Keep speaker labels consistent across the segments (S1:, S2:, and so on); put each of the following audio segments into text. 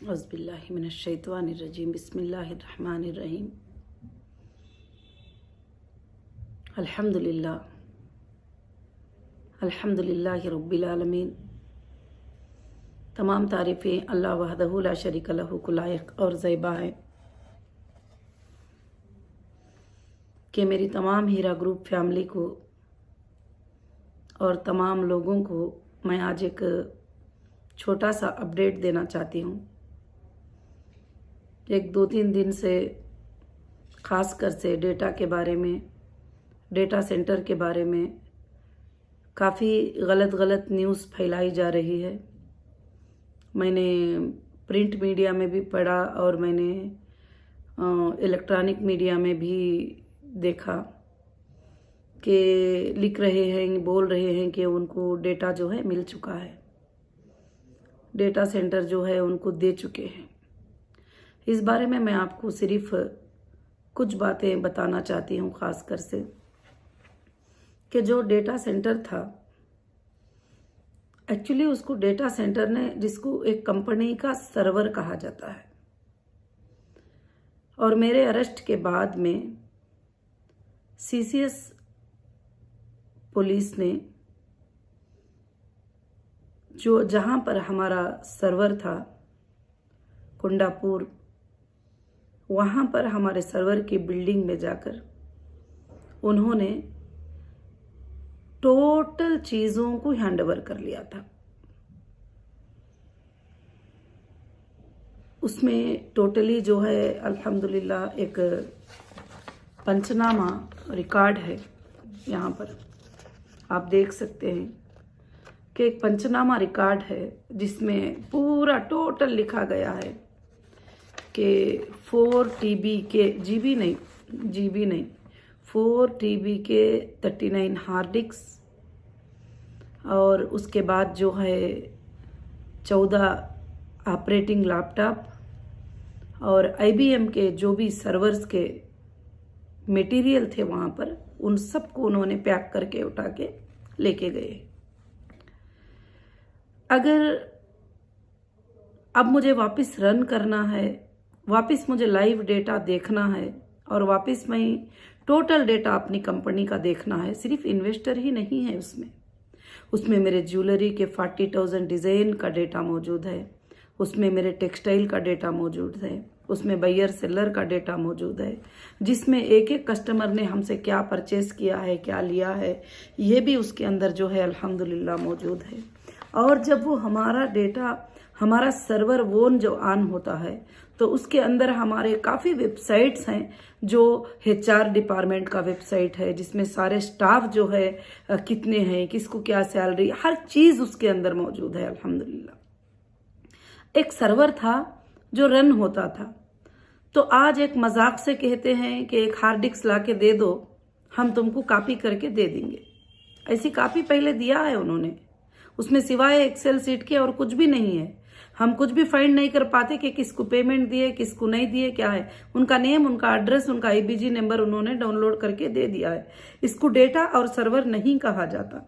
S1: औज़ुबिल्लाहि मिनश्शैतानिर्रजीम बिस्मिल्लाहिर्रहमानिर्रहीम। अल्हम्दुलिल्लाहि रब्बिल आलमीन। तमाम तारीफ़ें अल्लाह वहदहू ला शरीका लहू को लायक और ज़ैबा है कि मेरी तमाम हीरा ग्रुप फैमिली को और तमाम लोगों को मैं आज एक छोटा सा अपडेट देना चाहती हूँ। एक 2-3 दिन से ख़ास कर से डेटा के बारे में, डेटा सेंटर के बारे में काफ़ी गलत न्यूज़ फैलाई जा रही है। मैंने प्रिंट मीडिया में भी पढ़ा और मैंने इलेक्ट्रॉनिक मीडिया में भी देखा कि लिख रहे हैं, बोल रहे हैं कि उनको डेटा जो है मिल चुका है, डेटा सेंटर जो है उनको दे चुके हैं। इस बारे में मैं आपको सिर्फ कुछ बातें बताना चाहती हूँ, ख़ास कर से कि जो डेटा सेंटर था, एक्चुअली उसको डेटा सेंटर ने, जिसको एक कंपनी का सर्वर कहा जाता है, और मेरे अरेस्ट के बाद में सीसीएस पुलिस ने जो जहाँ पर हमारा सर्वर था कुंडापुर, वहाँ पर हमारे सर्वर की बिल्डिंग में जाकर उन्होंने टोटल चीज़ों को हैंडओवर कर लिया था। उसमें टोटली जो है अल्हम्दुलिल्लाह एक पंचनामा रिकॉर्ड है। यहाँ पर आप देख सकते हैं कि एक पंचनामा रिकॉर्ड है जिसमें पूरा टोटल लिखा गया है कि 4 TB के जीबी नहीं 4 TB के 39 हार्ड डिस्क और उसके बाद जो है 14 ऑपरेटिंग लैपटॉप और IBM के जो भी सर्वर्स के मटेरियल थे वहाँ पर, उन सबको उन्होंने पैक करके उठा के लेके गए। अगर अब मुझे वापस रन करना है, वापस मुझे लाइव डेटा देखना है और वापस मैं टोटल डेटा अपनी कंपनी का देखना है, सिर्फ इन्वेस्टर ही नहीं है उसमें मेरे ज्वेलरी के 40,000 डिज़ाइन का डेटा मौजूद है, उसमें मेरे टेक्सटाइल का डेटा मौजूद है, उसमें बायर सेलर का डेटा मौजूद है, जिसमें एक एक कस्टमर ने हमसे क्या परचेस किया है, क्या लिया है, ये भी उसके अंदर जो है अल्हम्दुलिल्लाह मौजूद है। और जब वो हमारा डेटा, हमारा सर्वर वोन जो ऑन होता है तो उसके अंदर हमारे काफ़ी वेबसाइट्स हैं, जो HR डिपार्टमेंट का वेबसाइट है जिसमें सारे स्टाफ जो है कितने हैं, किसको क्या सैलरी, हर चीज़ उसके अंदर मौजूद है अल्हम्दुलिल्लाह। एक सर्वर था जो रन होता था, तो आज एक मजाक से कहते हैं कि एक हार्ड डिस्क ला के दे दो, हम तुमको कॉपी करके दे देंगे। ऐसी कॉपी पहले दिया है उन्होंने, उसमें सिवाय एक्सेल सीट के और कुछ भी नहीं है। हम कुछ भी फाइंड नहीं कर पाते कि किसको पेमेंट दिए, किसको नहीं दिए, क्या है उनका नेम, उनका एड्रेस, उनका IBG नंबर उन्होंने डाउनलोड करके दे दिया है। इसको डेटा और सर्वर नहीं कहा जाता।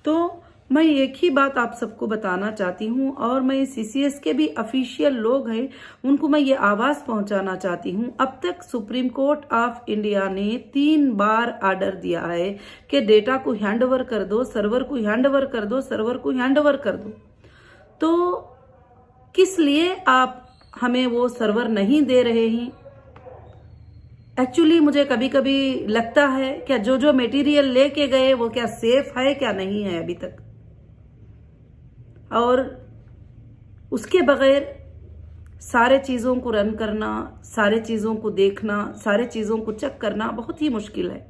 S1: तो मैं एक ही बात आप सबको बताना चाहती हूँ, और मैं CCS के भी ऑफिशियल लोग हैं उनको मैं ये आवाज़ पहुंचाना चाहती हूँ। अब तक सुप्रीम कोर्ट ऑफ इंडिया ने 3 बार ऑर्डर दिया है कि डेटा को हैंडओवर कर दो, सर्वर को हैंडओवर कर दो, सर्वर को हैंडओवर कर दो। तो किस लिए आप हमें वो सर्वर नहीं दे रहे हैं? एक्चुअली मुझे कभी कभी लगता है क्या जो मटेरियल लेके गए वो क्या सेफ है, क्या नहीं है अभी तक, और उसके बगैर सारे चीज़ों को रन करना, सारे चीज़ों को देखना, सारे चीज़ों को चेक करना बहुत ही मुश्किल है।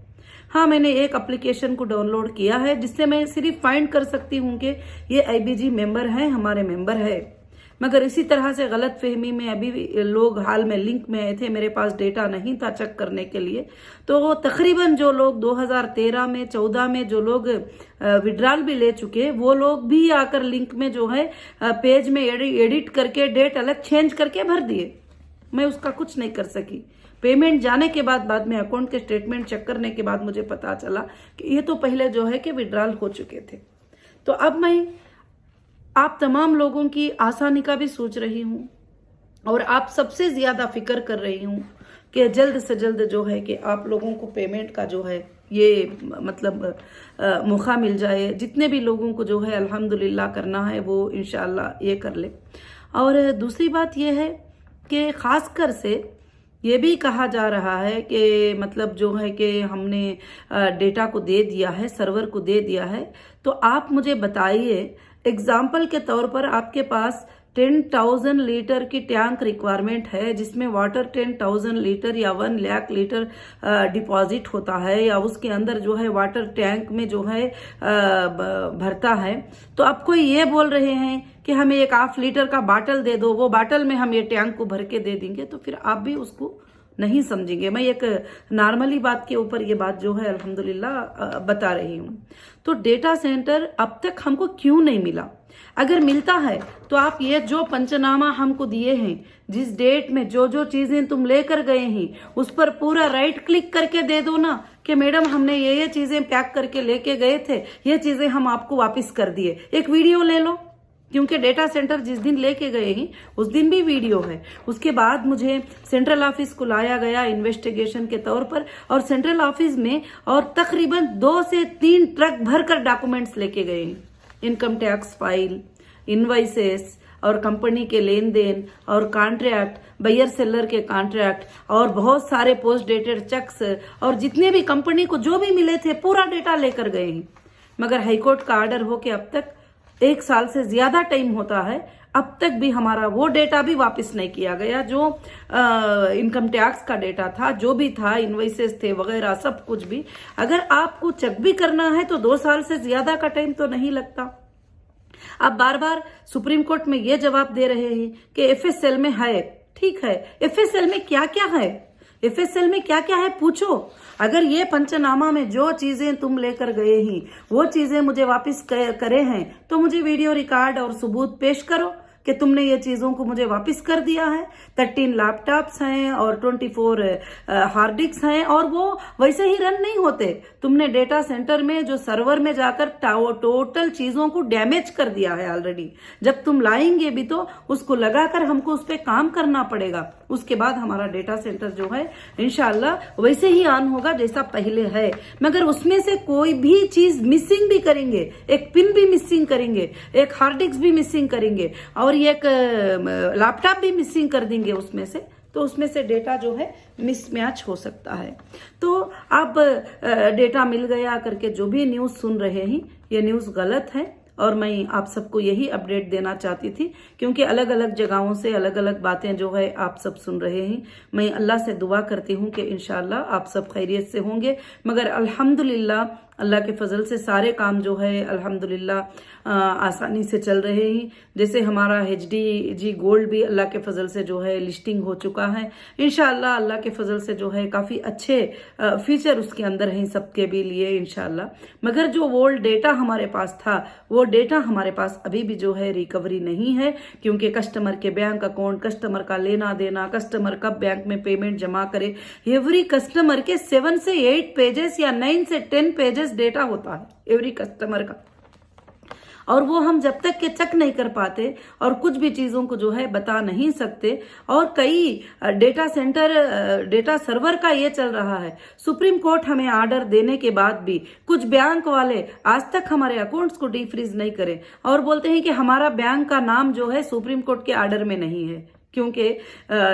S1: हाँ, मैंने एक एप्लीकेशन को डाउनलोड किया है जिससे मैं सिर्फ फाइंड कर सकती हूँ कि ये IBG मेंबर हैं, हमारे मेंबर है। मगर इसी तरह से गलत फहमी में अभी भी लोग हाल में लिंक में आए थे, मेरे पास डेटा नहीं था चेक करने के लिए। तो तकरीबन जो लोग 2013 में 14 में जो लोग विड्रॉल भी ले चुके, वो लोग भी आकर लिंक में जो है पेज में एडिट करके डेट अलग चेंज करके भर दिए। मैं उसका कुछ नहीं कर सकी। पेमेंट जाने के बाद में अकाउंट के स्टेटमेंट चेक करने के बाद मुझे पता चला कि ये तो पहले जो है कि विड्रॉल हो चुके थे। तो अब मैं आप तमाम लोगों की आसानी का भी सोच रही हूँ और आप सबसे ज्यादा फिक्र कर रही हूँ कि जल्द से जल्द जो है कि आप लोगों को पेमेंट का जो है ये मतलब मौका मिल जाए। जितने भी लोगों को जो है अल्हम्दुलिल्लाह करना है वो इंशाअल्लाह ये कर ले। और दूसरी बात ये है कि खासकर से ये भी कहा जा रहा है कि मतलब जो है कि हमने डेटा को दे दिया है, सर्वर को दे दिया है। तो आप मुझे बताइए, एग्जाम्पल के तौर पर आपके पास 10,000 लीटर की टैंक रिक्वायरमेंट है, जिसमें वाटर 10,000 लीटर या 1 लाख लीटर डिपॉजिट होता है, या उसके अंदर जो है वाटर टैंक में जो है भरता है। तो आप कोई ये बोल रहे हैं कि हमें एक ½ लीटर का बाटल दे दो, वो बाटल में हम ये टैंक को भर के दे देंगे, तो फिर आप भी उसको नहीं समझेंगे। मैं एक नॉर्मली बात के ऊपर ये बात जो है अल्हम्दुलिल्लाह बता रही हूँ। तो डेटा सेंटर अब तक हमको क्यों नहीं मिला? अगर मिलता है तो आप ये जो पंचनामा हमको दिए हैं, जिस डेट में जो जो चीजें तुम लेकर गए हैं, उस पर पूरा राइट क्लिक करके दे दो ना कि मैडम हमने ये चीजें पैक करके लेके गए थे, ये चीजें हम आपको वापस कर दिए। एक वीडियो ले लो, क्योंकि डेटा सेंटर जिस दिन लेके गए हैं उस दिन भी वीडियो है। उसके बाद मुझे सेंट्रल ऑफिस को लाया गया इन्वेस्टिगेशन के तौर पर, और सेंट्रल ऑफिस में और तकरीबन 2 से 3 ट्रक भरकर डॉक्यूमेंट्स लेके गए हैं। इनकम टैक्स फाइल, इनवाइसेस और कंपनी के लेन देन और कॉन्ट्रैक्ट, बायर सेलर के कॉन्ट्रैक्ट और बहुत सारे पोस्ट डेटेड चेक्स और जितने भी कंपनी को जो भी मिले थे पूरा डेटा लेकर गए हैं। मगर हाईकोर्ट का ऑर्डर हो के अब तक 1 साल से ज्यादा टाइम होता है, अब तक भी हमारा वो डेटा भी वापस नहीं किया गया जो इनकम टैक्स का डेटा था, जो भी था, इनवॉइसेस थे वगैरह सब कुछ भी। अगर आपको चेक भी करना है तो 2 साल से ज्यादा का टाइम तो नहीं लगता। आप बार बार सुप्रीम कोर्ट में ये जवाब दे रहे हैं कि एफएसएल में है। ठीक है, एफएसएल में क्या क्या है, एफएसएल में क्या क्या है पूछो। अगर ये पंचनामा में जो चीजें तुम लेकर गए ही वो चीजें मुझे वापस करे हैं तो मुझे वीडियो रिकॉर्ड और सबूत पेश करो कि तुमने ये चीजों को मुझे वापस कर दिया है। 13 लैपटॉप्स हैं और 24 हार्ड डिस्क हैं, और वो वैसे ही रन नहीं होते। तुमने डेटा सेंटर में जो सर्वर में जाकर टोटल चीजों को डैमेज कर दिया है ऑलरेडी। जब तुम लाएंगे भी तो उसको लगाकर हमको उस पर काम करना पड़ेगा। उसके बाद हमारा डेटा सेंटर जो है इंशाल्लाह वैसे ही ऑन होगा जैसा पहले है। मगर उसमें से कोई भी चीज मिसिंग भी करेंगे, एक पिन भी मिसिंग करेंगे, एक हार्ड डिस्क भी मिसिंग करेंगे और एक लैपटॉप भी मिसिंग कर देंगे उसमें से, तो उसमें से डेटा जो है मिसमैच हो सकता है। तो अब डेटा मिल गया करके जो भी न्यूज सुन रहे हैं ये न्यूज गलत है, और मैं आप सबको यही अपडेट देना चाहती थी क्योंकि अलग अलग जगहों से अलग अलग बातें जो है आप सब सुन रहे हैं। मैं अल्लाह से दुआ करती हूँ कि इंशाल्लाह आप सब खैरियत से होंगे। मगर अल्हम्दुलिल्लाह अल्लाह के फजल से सारे काम जो है अल्हम्दुलिल्लाह आसानी से चल रहे हैं। जैसे हमारा HDG गोल्ड भी अल्लाह के फजल से जो है लिस्टिंग हो चुका है। इंशाल्लाह अल्लाह के फजल से जो है काफ़ी अच्छे फीचर उसके अंदर हैं सबके भी लिए इंशाल्लाह। मगर जो ओल्ड डेटा हमारे पास था वो डेटा हमारे पास अभी भी जो है रिकवरी नहीं है, क्योंकि कस्टमर के बैंक अकाउंट, कस्टमर का लेना देना, कस्टमर कब बैंक में पेमेंट जमा करे, एवरी कस्टमर के 7 से 8 पेजेस या 9 से 10 पेजेस डेटा होता है एवरी कस्टमर का, और वो हम जब तक के चेक नहीं कर पाते और कुछ भी चीजों को जो है बता नहीं सकते। और कई डेटा सेंटर डेटा सर्वर का ये चल रहा है, सुप्रीम कोर्ट हमें ऑर्डर देने के बाद भी कुछ बैंक वाले आज तक हमारे अकाउंट्स को डीफ्रीज नहीं करे और बोलते हैं कि हमारा बैंक का नाम जो है सुप्रीम कोर्ट के ऑर्डर में नहीं है। क्योंकि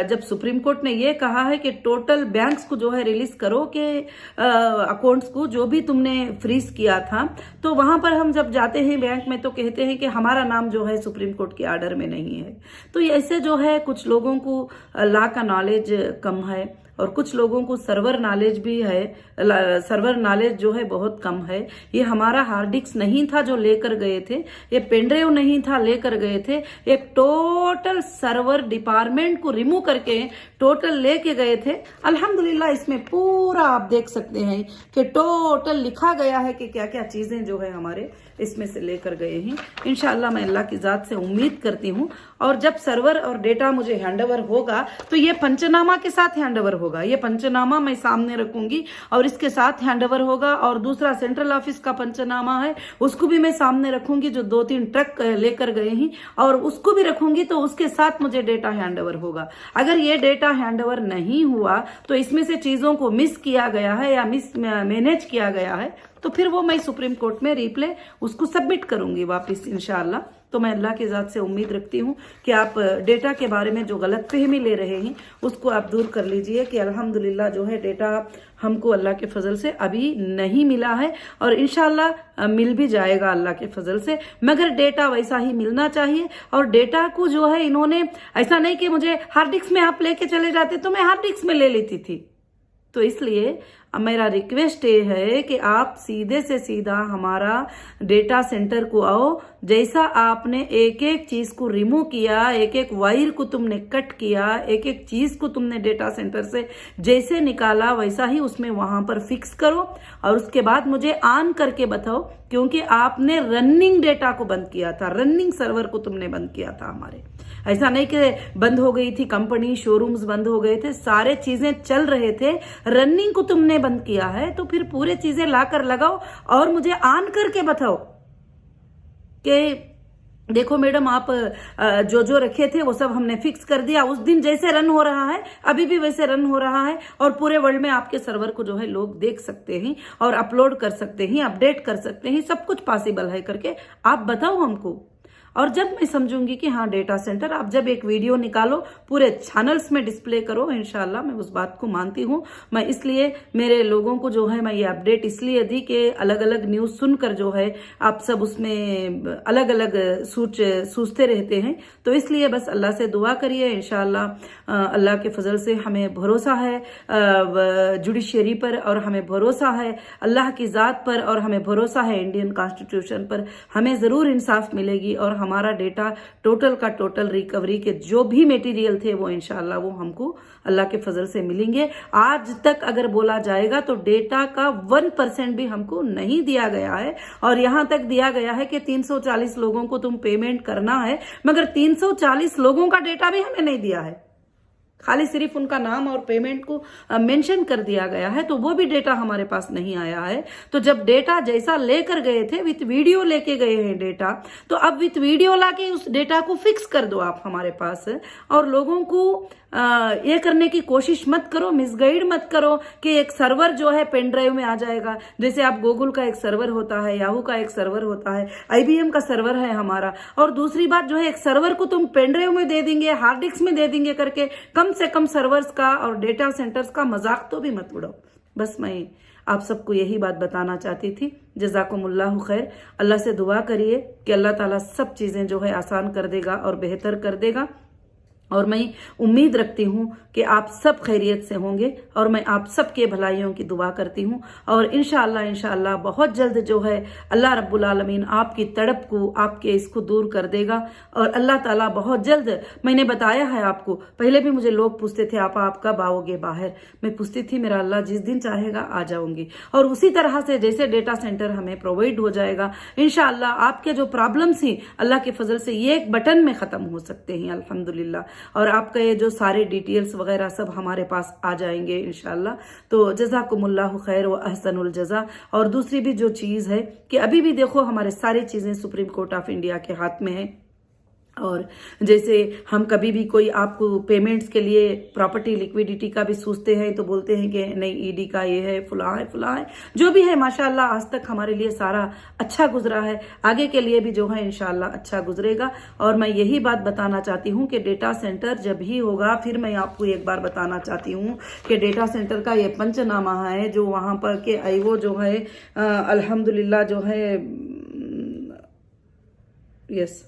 S1: जब सुप्रीम कोर्ट ने ये कहा है कि टोटल बैंक्स को जो है रिलीज करो के अकाउंट्स को जो भी तुमने फ्रीज किया था, तो वहां पर हम जब जाते हैं बैंक में तो कहते हैं कि हमारा नाम जो है सुप्रीम कोर्ट के ऑर्डर में नहीं है। तो ऐसे जो है कुछ लोगों को लॉ का नॉलेज कम है और कुछ लोगों को सर्वर नॉलेज भी है, सर्वर नॉलेज जो है बहुत कम है। ये हमारा हार्ड डिस्क नहीं था जो लेकर गए थे, ये पेनड्राइव नहीं था लेकर गए थे, एक टोटल सर्वर डिपार्टमेंट को रिमूव करके टोटल लेके गए थे। अल्हम्दुलिल्लाह इसमें पूरा आप देख सकते हैं कि टोटल लिखा गया है कि क्या क्या चीजें जो है हमारे इसमें से लेकर गए हैं। इंशाअल्लाह मैं अल्लाह की ज़ात से उम्मीद करती हूँ। और जब सर्वर और डेटा मुझे हैंडओवर होगा तो ये पंचनामा के साथ हैंडओवर होगा। ये पंचनामा मैं सामने रखूंगी और इसके साथ हैंडओवर होगा। और दूसरा सेंट्रल ऑफिस का पंचनामा है, उसको भी मैं सामने रखूंगी, जो 2-3 ट्रक लेकर गए हैं, और उसको भी रखूंगी, तो उसके साथ मुझे डेटा हैंडओवर होगा। अगर ये डेटा हैंडओवर नहीं हुआ तो इसमें से चीजों को मिस किया गया है या मिस मैनेज किया गया है, तो फिर वो मैं सुप्रीम कोर्ट में रिप्ले उसको सबमिट करूंगी वापस इंशाअल्लाह। तो मैं अल्लाह की ज़ात से उम्मीद रखती हूँ कि आप डेटा के बारे में जो गलत फहमी ले रहे हैं उसको आप दूर कर लीजिए कि अल्हम्दुलिल्लाह जो है डेटा हमको अल्लाह के फजल से अभी नहीं मिला है और इंशाअल्लाह मिल भी जाएगा अल्लाह के फजल से, मगर डेटा वैसा ही मिलना चाहिए। और डेटा को जो है इन्होंने ऐसा नहीं कि मुझे हार्ड डिस्क में आप लेके चले जाते तो मैं हार्ड डिस्क में ले लेती थी। तो इसलिए मेरा रिक्वेस्ट ये है कि आप सीधे से सीधा हमारा डेटा सेंटर को आओ। जैसा आपने एक एक चीज को रिमूव किया, एक एक वायर को तुमने कट किया, एक एक चीज को तुमने डेटा सेंटर से जैसे निकाला वैसा ही उसमें वहां पर फिक्स करो और उसके बाद मुझे ऑन करके बताओ, क्योंकि आपने रनिंग डेटा को बंद किया था, रनिंग सर्वर को तुमने बंद किया था हमारे। ऐसा नहीं कि बंद हो गई थी कंपनी, शोरूम्स बंद हो गए थे, सारे चीजें चल रहे थे, रनिंग को तुमने बंद किया है। तो फिर पूरे चीजें लाकर लगाओ और मुझे ऑन करके बताओ कि देखो मैडम आप जो जो रखे थे वो सब हमने फिक्स कर दिया। उस दिन जैसे रन हो रहा है अभी भी वैसे रन हो रहा है और पूरे वर्ल्ड में आपके सर्वर को जो है लोग देख सकते हैं और अपलोड कर सकते हैं, अपडेट कर सकते हैं, सब कुछ पॉसिबल है करके आप बताओ हमको। और जब मैं समझूंगी कि हाँ डेटा सेंटर, आप जब एक वीडियो निकालो पूरे चैनल्स में डिस्प्ले करो, इंशाल्लाह मैं उस बात को मानती हूँ। मैं इसलिए मेरे लोगों को जो है मैं ये अपडेट इसलिए दी कि अलग अलग न्यूज सुनकर जो है आप सब उसमें अलग अलग सोचते रहते हैं। तो इसलिए बस अल्लाह से दुआ करिए, इंशाल्लाह अल्लाह के फजल से हमें भरोसा है जुडिशरी पर और हमें भरोसा है अल्लाह की ज़ात पर और हमें भरोसा है इंडियन कॉन्स्टिट्यूशन पर। हमें ज़रूर इंसाफ मिलेगी और हमारा डेटा टोटल का टोटल रिकवरी के जो भी मटेरियल थे वो इंशाल्लाह वो हमको अल्लाह के फजल से मिलेंगे। आज तक अगर बोला जाएगा तो डेटा का 1% भी हमको नहीं दिया गया है और यहां तक दिया गया है कि 340 लोगों को तुम पेमेंट करना है, मगर 340 लोगों का डेटा भी हमें नहीं दिया है, खाली सिर्फ उनका नाम और पेमेंट को मेंशन कर दिया गया है, तो वो भी डेटा हमारे पास नहीं आया है। तो जब डेटा जैसा लेकर गए थे विथ वीडियो लेके गए हैं डेटा, तो अब विथ वीडियो लाके उस डेटा को फिक्स कर दो आप हमारे पास। और लोगों को ये करने की कोशिश मत करो, मिसगाइड मत करो कि एक सर्वर जो है पेन ड्राइव में आ जाएगा। जैसे आप गूगल का एक सर्वर होता है, याहू का एक सर्वर होता है, IBM का सर्वर है हमारा, और दूसरी बात जो है एक सर्वर को तुम पेन ड्राइव में दे देंगे, हार्ड डिस्क में दे देंगे करके कम से कम सर्वर्स का और डेटा सेंटर्स का मजाक तो भी मत उड़ाओ। बस मैं आप सबको यही बात बताना चाहती थी। जज़ाकुमुल्लाहु खैर। अल्लाह से दुआ करिए कि अल्लाह ताला सब चीजें जो है आसान कर देगा और बेहतर कर देगा। और मैं उम्मीद रखती हूँ कि आप सब खैरियत से होंगे और मैं आप सबके भलाइयों की दुआ करती हूँ। और इंशाअल्लाह बहुत जल्द जो है अल्लाह रब्बुल आलमीन आपकी तड़प को, आपके इसको दूर कर देगा। और अल्लाह ताला बहुत जल्द, मैंने बताया है आपको, पहले भी मुझे लोग पूछते थे आप कब आओगे बाहर, मैं पूछती थी मेरा अल्लाह जिस दिन चाहेगा आ जाऊंगी। और उसी तरह से जैसे डेटा सेंटर हमें प्रोवाइड हो जाएगा इंशाअल्लाह आपके जो प्रॉब्लम्स हैं अल्लाह के फजल से ये एक बटन में खत्म हो सकते हैं अल्हम्दुलिल्लाह। और आपका ये जो सारे डिटेल्स वगैरह सब हमारे पास आ जाएंगे इंशाल्लाह। तो जज़ाकुमुल्लाहु खैर व अहसनुल जज़ा। और दूसरी भी जो चीज़ है कि अभी भी देखो हमारे सारी चीज़ें सुप्रीम कोर्ट ऑफ इंडिया के हाथ में है। और जैसे हम कभी भी कोई आपको पेमेंट्स के लिए प्रॉपर्टी लिक्विडिटी का भी सोचते हैं तो बोलते हैं कि नहीं ED का ये है, फुला है, जो भी है माशाल्लाह आज तक हमारे लिए सारा अच्छा गुजरा है, आगे के लिए भी जो है इंशाल्लाह अच्छा गुजरेगा। और मैं यही बात बताना चाहती हूँ कि डेटा सेंटर जब ही होगा, फिर मैं आपको एक बार बताना चाहती हूँ कि डेटा सेंटर का ये पंचनामा है जो वहाँ पर के IO जो है अल्हम्दुलिल्लाह जो है यस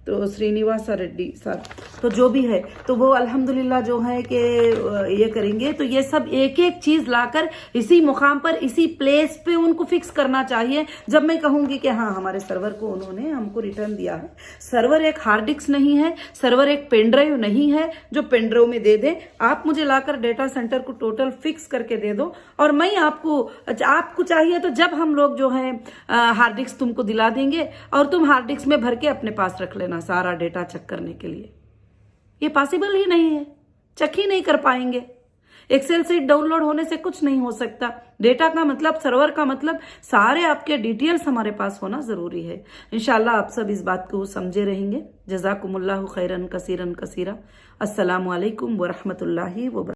S1: तो श्रीनिवास रेड्डी सर, तो जो भी है तो वो अल्हम्दुलिल्लाह जो है कि ये करेंगे। तो ये सब एक एक चीज लाकर इसी मुकाम पर, इसी प्लेस पे उनको फिक्स करना चाहिए। जब मैं कहूंगी कि हाँ हमारे सर्वर को उन्होंने हमको रिटर्न दिया है, सर्वर एक हार्ड डिस्क नहीं है, सर्वर एक पेन ड्राइव नहीं है जो पेन ड्राइव में दे दे। आप मुझे लाकर डेटा सेंटर को टोटल फिक्स करके दे दो, और मैं आपको चाहिए तो जब हम लोग जो है हार्ड डिस्क तुमको दिला देंगे, और तुम हार्ड डिस्क में भर के अपने पास रख लेना सारा डेटा चेक करने के लिए। ये पॉसिबल ही नहीं है, चेक ही नहीं कर पाएंगे। एक्सेल सीट डाउनलोड होने से कुछ नहीं हो सकता। डेटा का मतलब, सर्वर का मतलब सारे आपके डिटेल्स हमारे पास होना जरूरी है। इंशाल्लाह आप सब इस बात को समझे रहेंगे। जज़ाकुमुल्लाहु खैरन कसीरन कसीरा। अस्सलामु अलैकुम व रहमतुल्लाहि व बरकातहू।